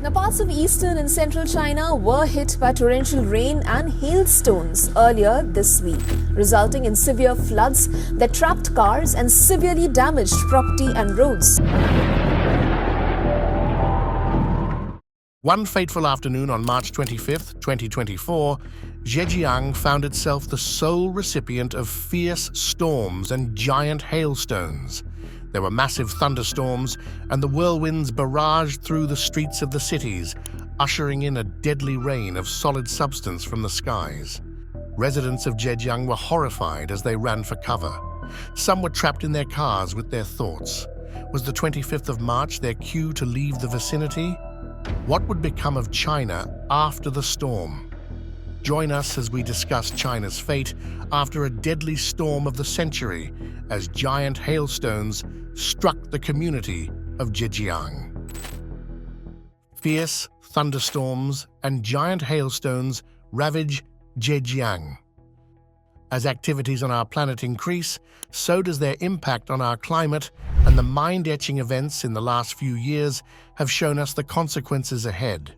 Now, parts of eastern and central China were hit by torrential rain and hailstones earlier this week, resulting in severe floods that trapped cars and severely damaged property and roads. One fateful afternoon on March 25, 2024, Zhejiang found itself the sole recipient of fierce storms and giant hailstones. There were massive thunderstorms, and the whirlwinds barraged through the streets of the cities, ushering in a deadly rain of solid substance from the skies. Residents of Zhejiang were horrified as they ran for cover. Some were trapped in their cars with their thoughts. Was the 25th of March their cue to leave the vicinity? What would become of China after the storm? Join us as we discuss China's fate after a deadly storm of the century as giant hailstones struck the community of Zhejiang. Fierce thunderstorms and giant hailstones ravage Zhejiang. As activities on our planet increase, so does their impact on our climate, and the mind-etching events in the last few years have shown us the consequences ahead.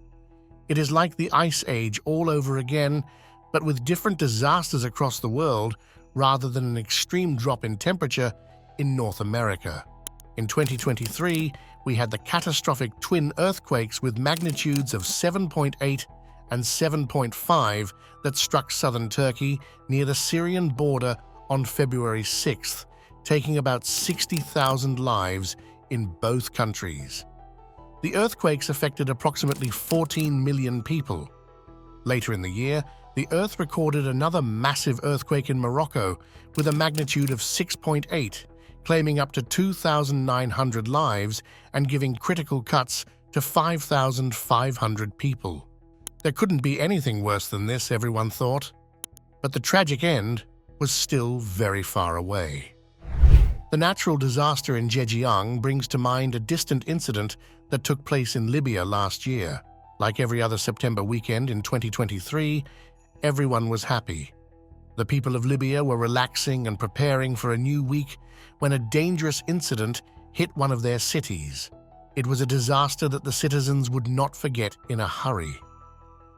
It is like the Ice Age all over again, but with different disasters across the world rather than an extreme drop in temperature in North America. In 2023, we had the catastrophic twin earthquakes with magnitudes of 7.8 and 7.5 that struck southern Turkey near the Syrian border on February 6th, taking about 60,000 lives in both countries. The earthquakes affected approximately 14 million people. Later in the year, the Earth recorded another massive earthquake in Morocco with a magnitude of 6.8, claiming up to 2,900 lives and giving critical cuts to 5,500 people. There couldn't be anything worse than this, everyone thought. But the tragic end was still very far away. The natural disaster in Zhejiang brings to mind a distant incident that took place in Libya last year. Like every other September weekend in 2023, everyone was happy. The people of Libya were relaxing and preparing for a new week when a dangerous incident hit one of their cities. It was a disaster that the citizens would not forget in a hurry.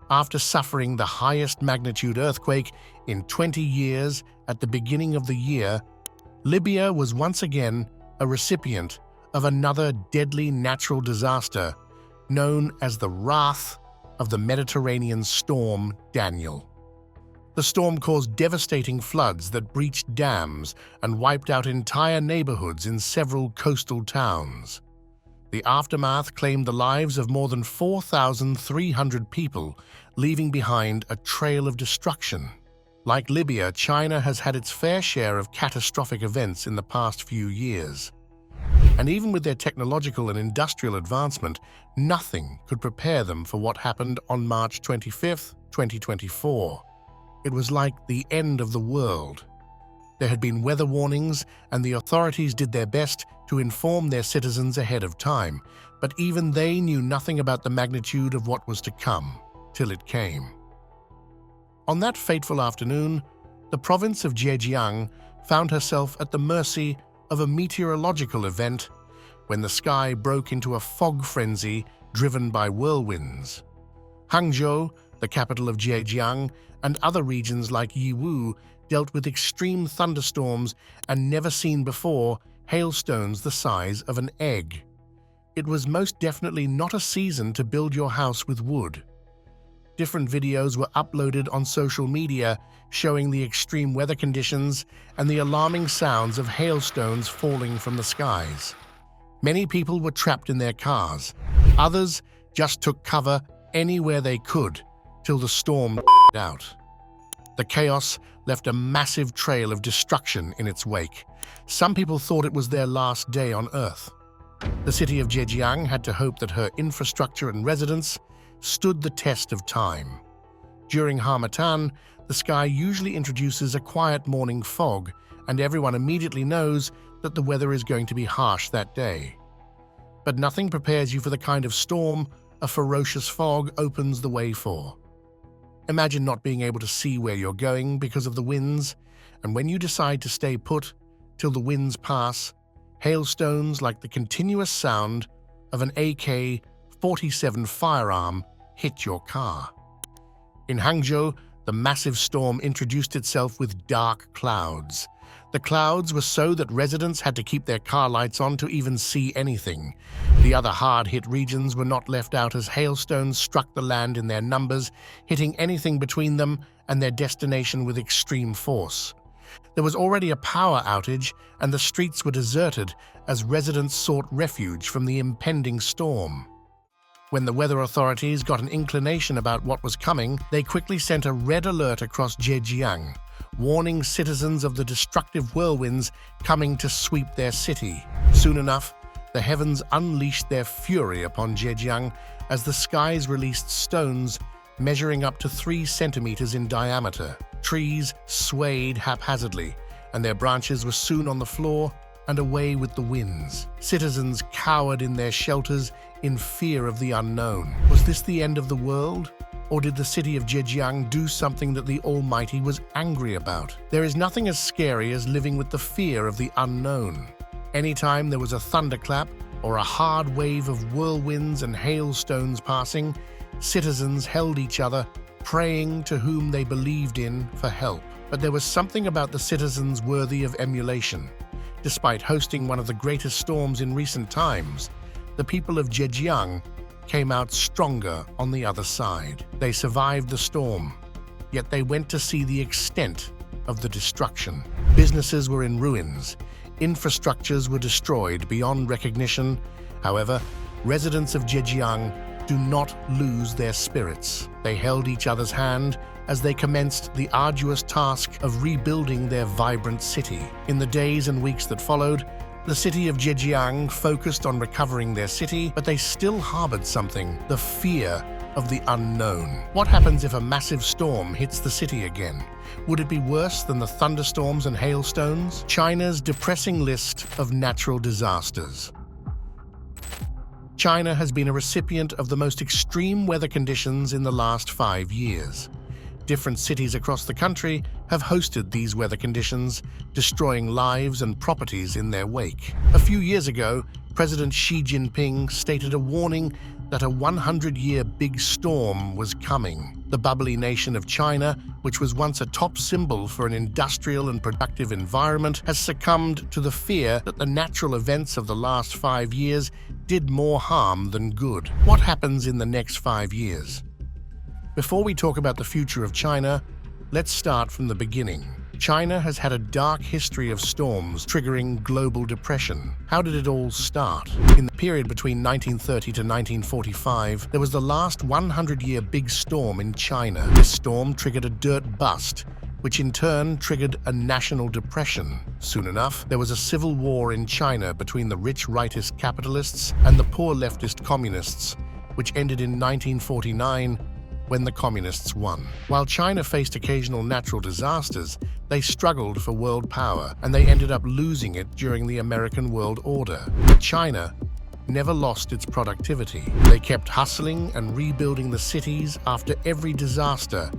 After suffering the highest magnitude earthquake in 20 years at the beginning of the year, Libya was once again a recipient of another deadly natural disaster known as the wrath of the Mediterranean storm Daniel. The storm caused devastating floods that breached dams and wiped out entire neighborhoods in several coastal towns. The aftermath claimed the lives of more than 4,300 people, leaving behind a trail of destruction. Like Libya, China has had its fair share of catastrophic events in the past few years. And even with their technological and industrial advancement, nothing could prepare them for what happened on March 25, 2024. It was like the end of the world. There had been weather warnings, and the authorities did their best to inform their citizens ahead of time, but even they knew nothing about the magnitude of what was to come, till it came. On that fateful afternoon, the province of Zhejiang found herself at the mercy of a meteorological event when the sky broke into a fog frenzy driven by whirlwinds. Hangzhou, the capital of Zhejiang, and other regions like Yiwu dealt with extreme thunderstorms and never-seen-before hailstones the size of an egg. It was most definitely not a season to build your house with wood. Different videos were uploaded on social media showing the extreme weather conditions and the alarming sounds of hailstones falling from the skies. Many people were trapped in their cars. Others just took cover anywhere they could till the storm out. The chaos left a massive trail of destruction in its wake. Some people thought it was their last day on Earth. The city of Zhejiang had to hope that her infrastructure and residents stood the test of time. During Harmattan, the sky usually introduces a quiet morning fog, and everyone immediately knows that the weather is going to be harsh that day. But nothing prepares you for the kind of storm a ferocious fog opens the way for. Imagine not being able to see where you're going because of the winds, and when you decide to stay put till the winds pass, hailstones like the continuous sound of an AK .47 firearm hit your car. In Hangzhou, the massive storm introduced itself with dark clouds. The clouds were so that residents had to keep their car lights on to even see anything. The other hard-hit regions were not left out as hailstones struck the land in their numbers, hitting anything between them and their destination with extreme force. There was already a power outage, and the streets were deserted as residents sought refuge from the impending storm. When the weather authorities got an inclination about what was coming, they quickly sent a red alert across Zhejiang, warning citizens of the destructive whirlwinds coming to sweep their city. Soon enough, the heavens unleashed their fury upon Zhejiang as the skies released stones measuring up to 3 centimeters in diameter. Trees swayed haphazardly, and their branches were soon on the floor and away with the winds. Citizens cowered in their shelters in fear of the unknown. Was this the end of the world? Or did the city of Zhejiang do something that the Almighty was angry about? There is nothing as scary as living with the fear of the unknown. Anytime there was a thunderclap or a hard wave of whirlwinds and hailstones passing, citizens held each other, praying to whom they believed in for help. But there was something about the citizens worthy of emulation. Despite hosting one of the greatest storms in recent times, the people of Zhejiang came out stronger on the other side. They survived the storm, yet they went to see the extent of the destruction. Businesses were in ruins. Infrastructures were destroyed beyond recognition. However, residents of Zhejiang do not lose their spirits. They held each other's hand as they commenced the arduous task of rebuilding their vibrant city. In the days and weeks that followed, the city of Zhejiang focused on recovering their city, but they still harbored something: the fear of the unknown. What happens if a massive storm hits the city again? Would it be worse than the thunderstorms and hailstones? China's depressing list of natural disasters. China has been a recipient of the most extreme weather conditions in the last 5 years. Different cities across the country have hosted these weather conditions, destroying lives and properties in their wake. A few years ago, President Xi Jinping stated a warning that a 100-year big storm was coming. The bubbly nation of China, which was once a top symbol for an industrial and productive environment, has succumbed to the fear that the natural events of the last 5 years did more harm than good. What happens in the next 5 years? Before we talk about the future of China, let's start from the beginning. China has had a dark history of storms triggering global depression. How did it all start? In the period between 1930 to 1945, there was the last 100-year big storm in China. This storm triggered a dirt bust, which in turn triggered a national depression. Soon enough, there was a civil war in China between the rich rightist capitalists and the poor leftist communists, which ended in 1949 when the communists won. While China faced occasional natural disasters, they struggled for world power, and they ended up losing it during the American world order. But China never lost its productivity. They kept hustling and rebuilding the cities after every disaster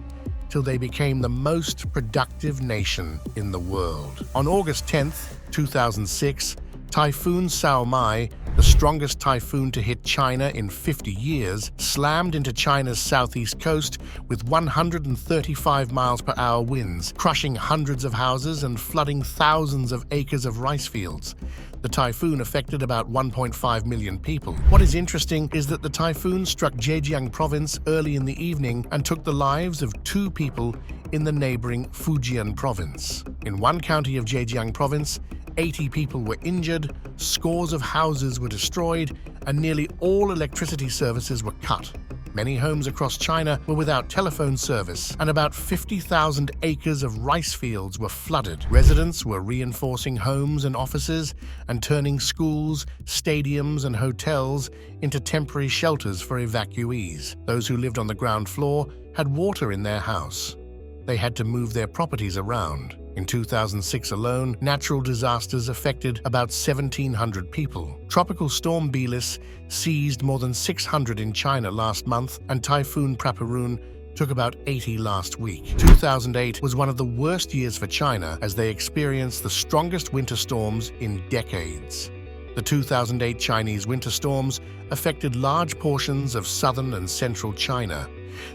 till they became the most productive nation in the world. On August 10th, 2006, Typhoon Saomai, the strongest typhoon to hit China in 50 years, slammed into China's southeast coast with 135 miles per hour winds, crushing hundreds of houses and flooding thousands of acres of rice fields. The typhoon affected about 1.5 million people. What is interesting is that the typhoon struck Zhejiang province early in the evening and took the lives of 2 people in the neighboring Fujian province. In one county of Zhejiang province, 80 people were injured, scores of houses were destroyed, and nearly all electricity services were cut. Many homes across China were without telephone service, and about 50,000 acres of rice fields were flooded. Residents were reinforcing homes and offices and turning schools, stadiums, and hotels into temporary shelters for evacuees. Those who lived on the ground floor had water in their house. They had to move their properties around. In 2006 alone, natural disasters affected about 1,700 people. Tropical Storm Belis seized more than 600 in China last month, and Typhoon Praparun took about 80 last week. 2008 was one of the worst years for China as they experienced the strongest winter storms in decades. The The 2008 Chinese winter storms affected large portions of southern and central China.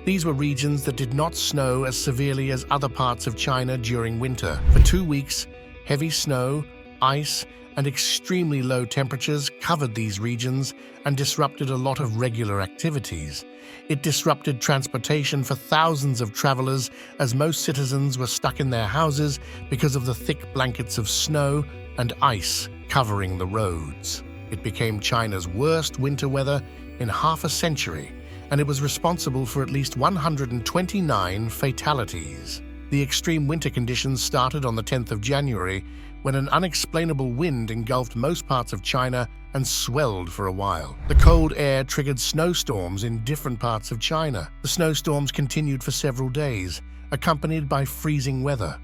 These were regions that did not snow as severely as other parts of China during winter. For 2 weeks, heavy snow, ice, and extremely low temperatures covered these regions and disrupted a lot of regular activities. It disrupted transportation for thousands of travelers as most citizens were stuck in their houses because of the thick blankets of snow and ice covering the roads. It became China's worst winter weather in half a century, and it was responsible for at least 129 fatalities. The extreme winter conditions started on the 10th of January when an unexplainable wind engulfed most parts of China and swelled for a while. The cold air triggered snowstorms in different parts of China. The snowstorms continued for several days, accompanied by freezing weather.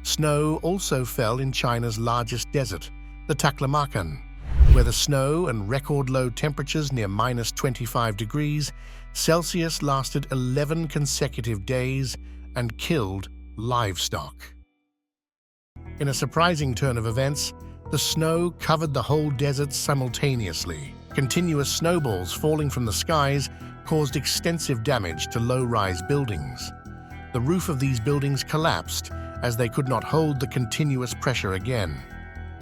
Snow also fell in China's largest desert, the Taklamakan, where the snow and record-low temperatures near -25 degrees Celsius lasted 11 consecutive days and killed livestock. In a surprising turn of events, the snow covered the whole desert simultaneously. Continuous snowballs falling from the skies caused extensive damage to low-rise buildings. The roof of these buildings collapsed as they could not hold the continuous pressure again.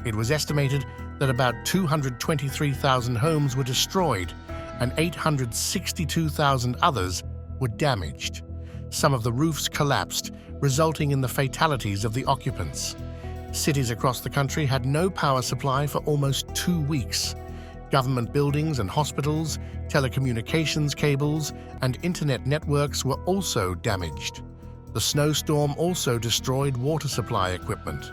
It was estimated that about 223,000 homes were destroyed and 862,000 others were damaged. Some of the roofs collapsed, resulting in the fatalities of the occupants. Cities across the country had no power supply for almost 2 weeks. Government buildings and hospitals, telecommunications cables, and internet networks were also damaged. The snowstorm also destroyed water supply equipment.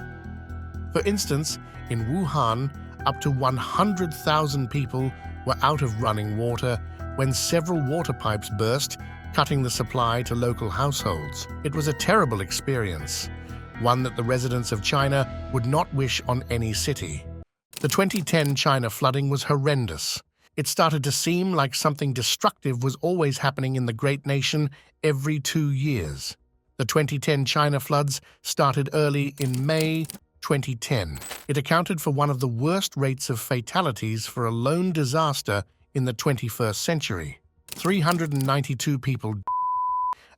For instance, in Wuhan, up to 100,000 people were out of running water when several water pipes burst, cutting the supply to local households. It was a terrible experience, one that the residents of China would not wish on any city. The 2010 China flooding was horrendous. It started to seem like something destructive was always happening in the great nation every 2 years. The 2010 China floods started early in May 2010. It accounted for one of the worst rates of fatalities for a lone disaster in the 21st century. 392 people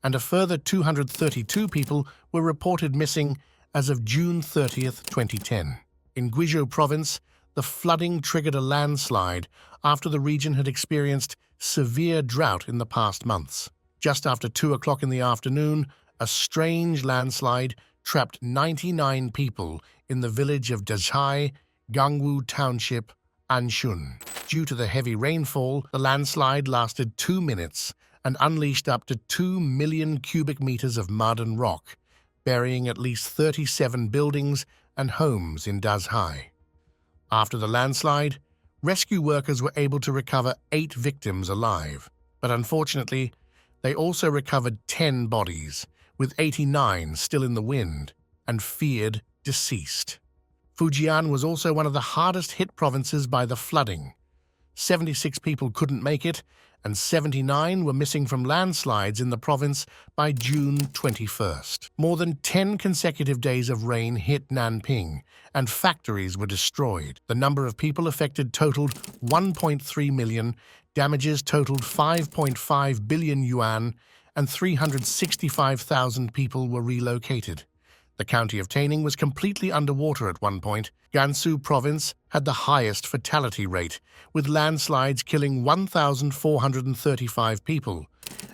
and a further 232 people were reported missing as of June 30th, 2010. In Guizhou province, the flooding triggered a landslide after the region had experienced severe drought in the past months. Just after 2 o'clock in the afternoon, a strange landslide trapped 99 people in the village of Dazhai, Gangwu Township, Anshun. Due to the heavy rainfall, the landslide lasted 2 minutes and unleashed up to 2 million cubic meters of mud and rock, burying at least 37 buildings and homes in Dazhai. After the landslide, rescue workers were able to recover 8 victims alive, but unfortunately, they also recovered 10 bodies, with 89 still in the wind and feared deceased. Fujian was also one of the hardest-hit provinces by the flooding. 76 people couldn't make it, and 79 were missing from landslides in the province by June 21st. More than 10 consecutive days of rain hit Nanping, and factories were destroyed. The number of people affected totaled 1.3 million, damages totaled 5.5 billion yuan, and 365,000 people were relocated. The county of Taining was completely underwater at one point. Gansu province had the highest fatality rate, with landslides killing 1,435 people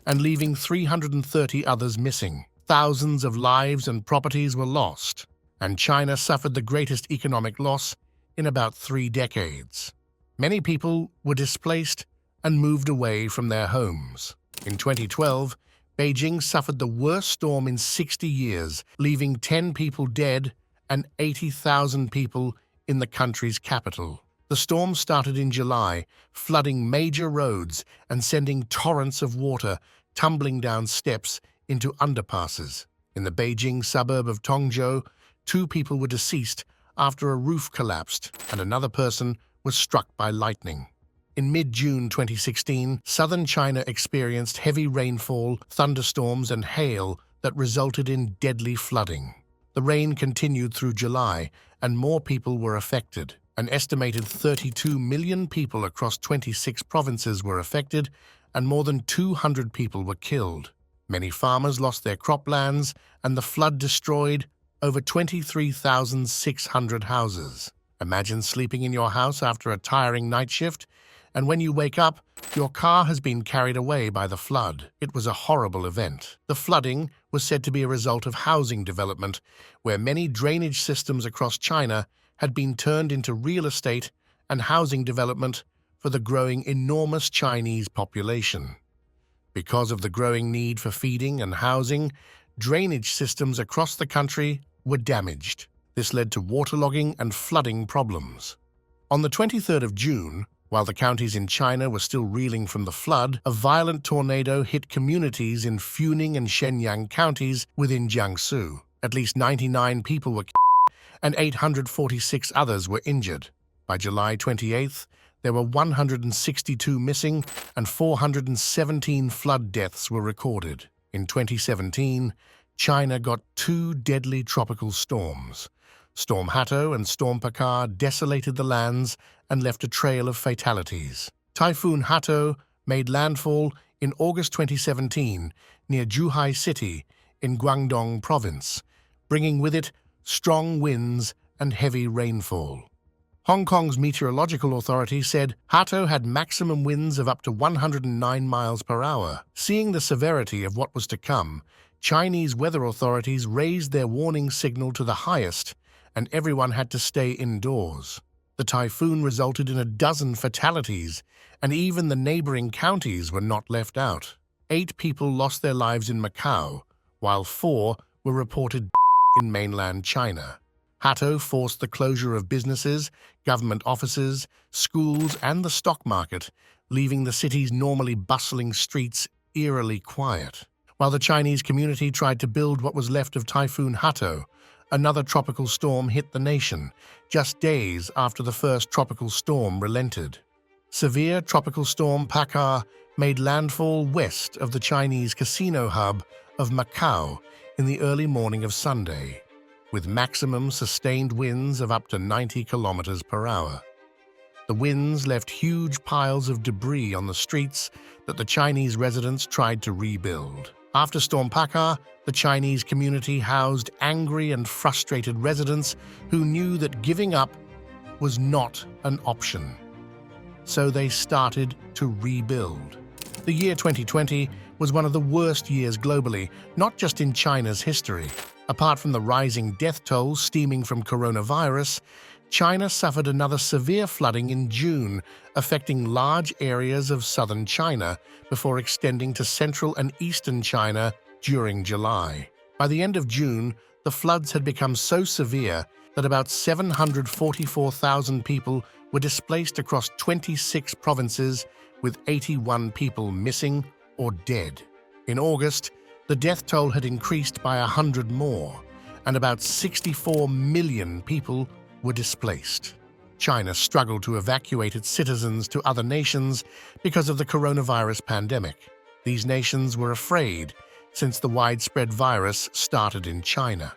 and leaving 330 others missing. Thousands of lives and properties were lost, and China suffered the greatest economic loss in about 3 decades. Many people were displaced and moved away from their homes. In 2012, Beijing suffered the worst storm in 60 years, leaving 10 people dead and 80,000 people in the country's capital. The storm started in July, flooding major roads and sending torrents of water tumbling down steps into underpasses. In the Beijing suburb of Tongzhou, 2 people were deceased after a roof collapsed and another person was struck by lightning. In mid-June 2016, southern China experienced heavy rainfall, thunderstorms, and hail that resulted in deadly flooding. The rain continued through July, and more people were affected. An estimated 32 million people across 26 provinces were affected, and more than 200 people were killed. Many farmers lost their croplands, and the flood destroyed over 23,600 houses. Imagine sleeping in your house after a tiring night shift, and when you wake up, your car has been carried away by the flood. It was a horrible event. The flooding was said to be a result of housing development, where many drainage systems across China had been turned into real estate and housing development for the growing enormous Chinese population. Because of the growing need for feeding and housing, drainage systems across the country were damaged. This led to waterlogging and flooding problems. On the 23rd of June, while the counties in China were still reeling from the flood, a violent tornado hit communities in Funing and Zhejiang counties within Jiangsu. At least 99 people were killed and 846 others were injured. By July 28th, there were 162 missing and 417 flood deaths were recorded. In 2017, China got two deadly tropical storms. Storm Hato and Storm Pakar desolated the lands and left a trail of fatalities. Typhoon Hato made landfall in August 2017 near Zhuhai City in Guangdong Province, bringing with it strong winds and heavy rainfall. Hong Kong's meteorological authority said Hato had maximum winds of up to 109 miles per hour. Seeing the severity of what was to come, Chinese weather authorities raised their warning signal to the highest, and everyone had to stay indoors. The typhoon resulted in a dozen fatalities, and even the neighboring counties were not left out. 8 people lost their lives in Macau, while 4 were reported in mainland China. Hato forced the closure of businesses, government offices, schools, and the stock market, leaving the city's normally bustling streets eerily quiet. While the Chinese community tried to build what was left of Typhoon Hato, another tropical storm hit the nation, just days after the first tropical storm relented. Severe tropical storm Pakar made landfall west of the Chinese casino hub of Macau in the early morning of Sunday, with maximum sustained winds of up to 90 kilometers per hour. The winds left huge piles of debris on the streets that the Chinese residents tried to rebuild. After Storm Pakar, the Chinese community housed angry and frustrated residents who knew that giving up was not an option. So they started to rebuild. The year 2020 was one of the worst years globally, not just in China's history. Apart from the rising death toll stemming from coronavirus, China suffered another severe flooding in June, affecting large areas of southern China before extending to central and eastern China during July. By the end of June, the floods had become so severe that about 744,000 people were displaced across 26 provinces, with 81 people missing or dead. In August, the death toll had increased by 100 more, and about 64 million people were displaced. China struggled to evacuate its citizens to other nations because of the coronavirus pandemic. These nations were afraid, since the widespread virus started in China.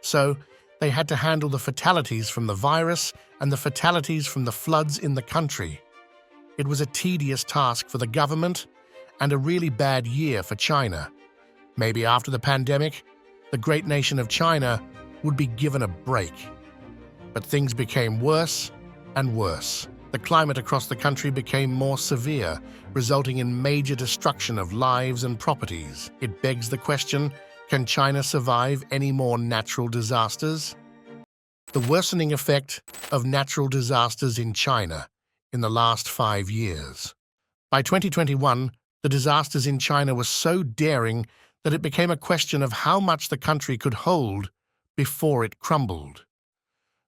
So, they had to handle the fatalities from the virus and the fatalities from the floods in the country. It was a tedious task for the government and a really bad year for China. Maybe after the pandemic, the great nation of China would be given a break. But things became worse and worse. The climate across the country became more severe, resulting in major destruction of lives and properties. It begs the question, can China survive any more natural disasters? The worsening effect of natural disasters in China in the last 5 years. By 2021, the disasters in China were so daring that it became a question of how much the country could hold before it crumbled.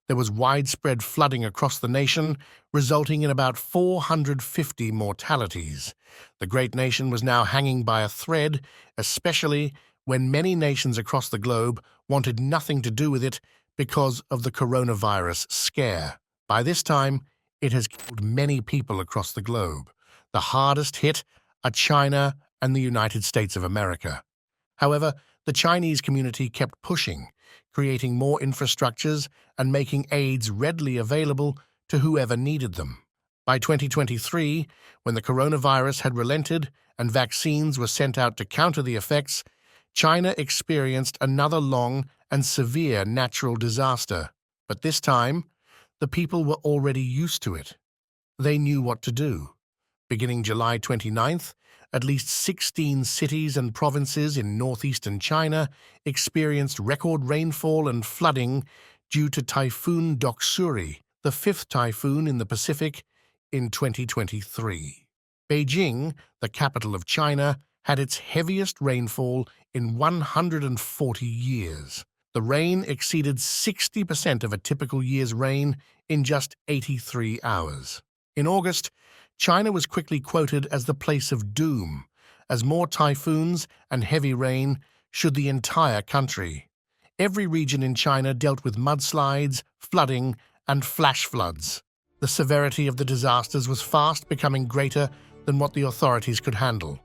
There was widespread flooding across the nation, resulting in about 450 mortalities. The great nation was now hanging by a thread, especially when many nations across the globe wanted nothing to do with it because of the coronavirus scare. By this time, it has killed many people across the globe. The hardest hit are China and the United States of America. However, the Chinese community kept pushing, creating more infrastructures and making aids readily available to whoever needed them. By 2023, when the coronavirus had relented and vaccines were sent out to counter the effects, China experienced another long and severe natural disaster. But this time, the people were already used to it. They knew what to do. Beginning July 29th, at least 16 cities and provinces in northeastern China experienced record rainfall and flooding due to Typhoon Doksuri, the fifth typhoon in the Pacific in 2023. Beijing, the capital of China, had its heaviest rainfall in 140 years. The rain exceeded 60% of a typical year's rain in just 83 hours. In August, China was quickly quoted as the place of doom, as more typhoons and heavy rain should the entire country. Every region in China dealt with mudslides, flooding, and flash floods. The severity of the disasters was fast becoming greater than what the authorities could handle.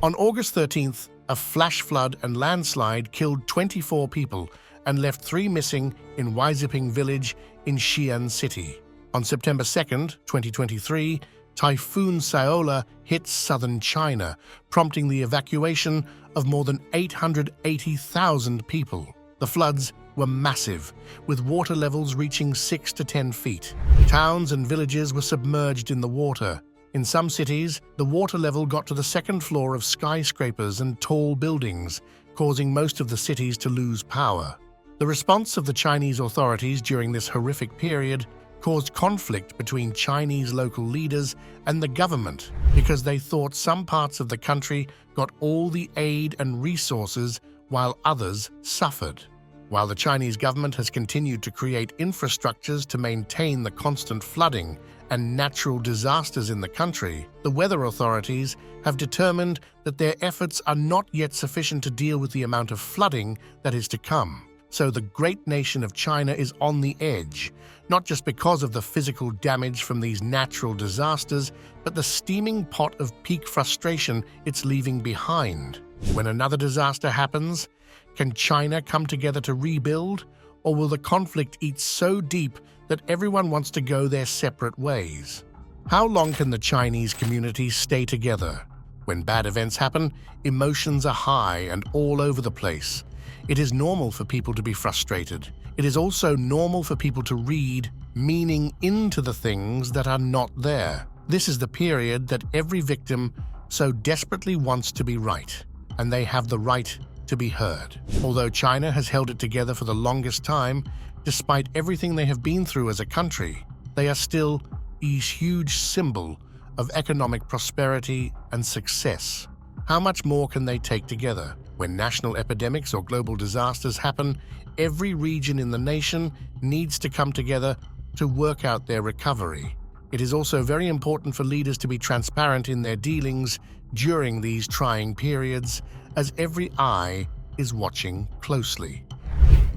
On August 13th, a flash flood and landslide killed 24 people and left 3 missing in Weiziping village in Xi'an City. On September 2nd, 2023, Typhoon Saola hit southern China, prompting the evacuation of more than 880,000 people. The floods were massive, with water levels reaching 6 to 10 feet. Towns and villages were submerged in the water. In some cities, the water level got to the second floor of skyscrapers and tall buildings, causing most of the cities to lose power. The response of the Chinese authorities during this horrific period caused conflict between Chinese local leaders and the government because they thought some parts of the country got all the aid and resources while others suffered. While the Chinese government has continued to create infrastructures to maintain the constant flooding and natural disasters in the country, the weather authorities have determined that their efforts are not yet sufficient to deal with the amount of flooding that is to come. So the great nation of China is on the edge, not just because of the physical damage from these natural disasters, but the steaming pot of peak frustration it's leaving behind. When another disaster happens, can China come together to rebuild, or will the conflict eat so deep that everyone wants to go their separate ways? How long can the Chinese community stay together? When bad events happen, emotions are high and all over the place. It is normal for people to be frustrated. It is also normal for people to read meaning into the things that are not there. This is the period that every victim so desperately wants to be right, and they have the right to be heard. Although China has held it together for the longest time, despite everything they have been through as a country, they are still a huge symbol of economic prosperity and success. How much more can they take together? When national epidemics or global disasters happen, every region in the nation needs to come together to work out their recovery. It is also very important for leaders to be transparent in their dealings during these trying periods, as every eye is watching closely.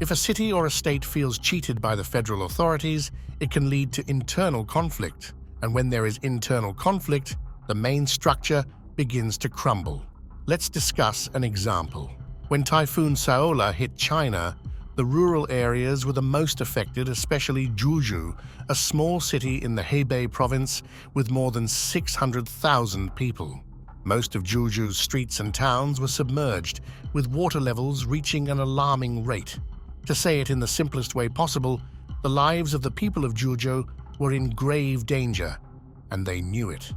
If a city or a state feels cheated by the federal authorities, it can lead to internal conflict. And when there is internal conflict, the main structure begins to crumble. Let's discuss an example. When Typhoon Saola hit China, the rural areas were the most affected, especially Zhejiang, a small city in the Hebei province with more than 600,000 people. Most of Zhejiang's streets and towns were submerged, with water levels reaching an alarming rate. To say it in the simplest way possible, the lives of the people of Zhejiang were in grave danger, and they knew it.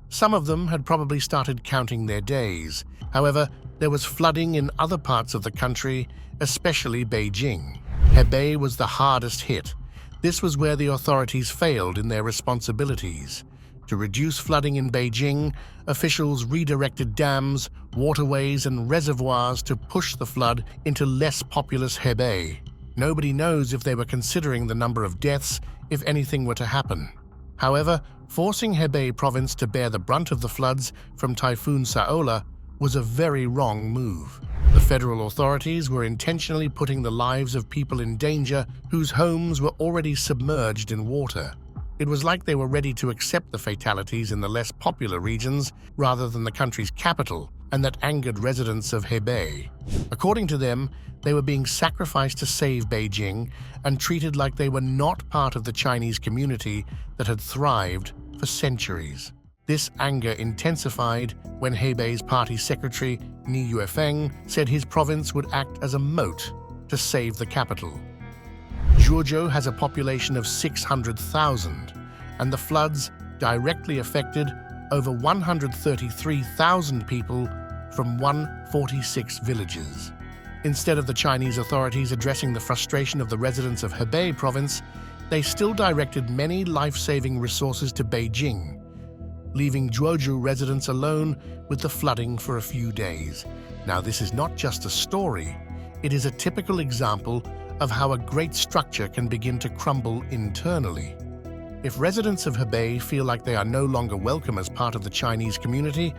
Some of them had probably started counting their days. However, there was flooding in other parts of the country, especially Beijing. Hebei was the hardest hit. This was where the authorities failed in their responsibilities. To reduce flooding in Beijing, officials redirected dams, waterways, and reservoirs to push the flood into less populous Hebei. Nobody knows if they were considering the number of deaths if anything were to happen. However, forcing Hebei province to bear the brunt of the floods from Typhoon Saola was a very wrong move. The federal authorities were intentionally putting the lives of people in danger whose homes were already submerged in water. It was like they were ready to accept the fatalities in the less popular regions rather than the country's capital, and that angered residents of Hebei. According to them, they were being sacrificed to save Beijing and treated like they were not part of the Chinese community that had thrived for centuries. This anger intensified when Hebei's party secretary, Ni Yuefeng, said his province would act as a moat to save the capital. Zhejiang has a population of 600,000, and the floods directly affected over 133,000 people from 146 villages. Instead of the Chinese authorities addressing the frustration of the residents of Hebei province, they still directed many life-saving resources to Beijing, leaving Zhejiang residents alone with the flooding for a few days. Now, this is not just a story, it is a typical example of how a great structure can begin to crumble internally. If residents of Hebei feel like they are no longer welcome as part of the Chinese community,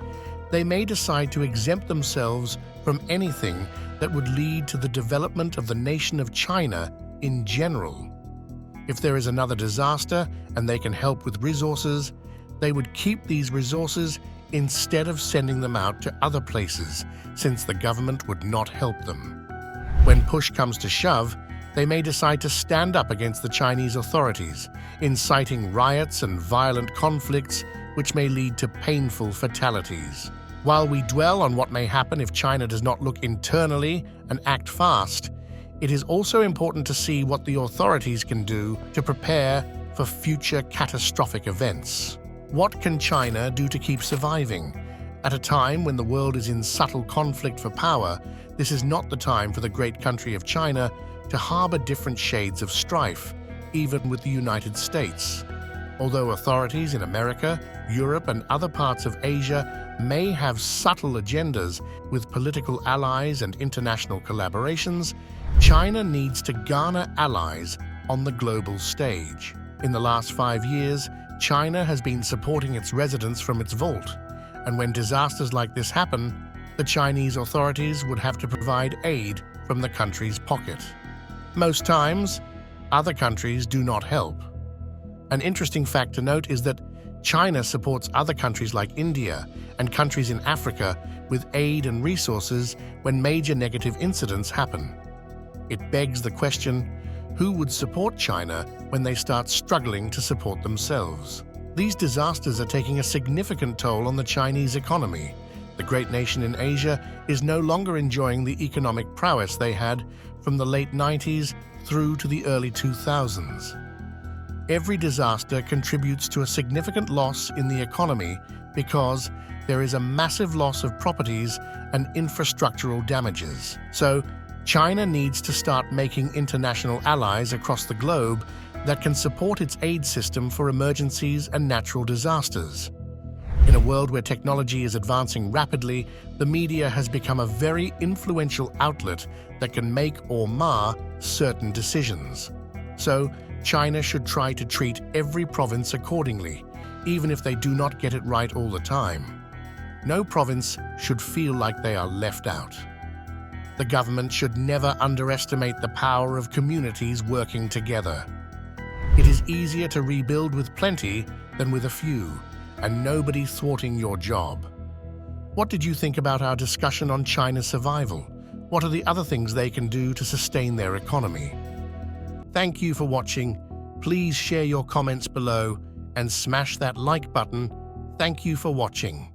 they may decide to exempt themselves from anything that would lead to the development of the nation of China in general. If there is another disaster and they can help with resources, they would keep these resources instead of sending them out to other places, since the government would not help them. When push comes to shove, they may decide to stand up against the Chinese authorities, inciting riots and violent conflicts which may lead to painful fatalities. While we dwell on what may happen if China does not look internally and act fast, it is also important to see what the authorities can do to prepare for future catastrophic events. What can China do to keep surviving? At a time when the world is in subtle conflict for power, this is not the time for the great country of China to harbor different shades of strife, even with the United States. Although authorities in America, Europe, and other parts of Asia may have subtle agendas with political allies and international collaborations, China needs to garner allies on the global stage. In the last 5 years, China has been supporting its residents from its vault, and when disasters like this happen, the Chinese authorities would have to provide aid from the country's pocket. Most times, other countries do not help. An interesting fact to note is that China supports other countries like India and countries in Africa with aid and resources when major negative incidents happen. It begs the question, who would support China when they start struggling to support themselves? These disasters are taking a significant toll on the Chinese economy. The great nation in Asia is no longer enjoying the economic prowess they had from the late 90s through to the early 2000s. Every disaster contributes to a significant loss in the economy because there is a massive loss of properties and infrastructural damages. So, China needs to start making international allies across the globe that can support its aid system for emergencies and natural disasters. In a world where technology is advancing rapidly, the media has become a very influential outlet that can make or mar certain decisions. So, China should try to treat every province accordingly, even if they do not get it right all the time. No province should feel like they are left out. The government should never underestimate the power of communities working together. It is easier to rebuild with plenty than with a few, and nobody thwarting your job. What did you think about our discussion on China's survival? What are the other things they can do to sustain their economy? Thank you for watching. Please share your comments below and smash that like button. Thank you for watching.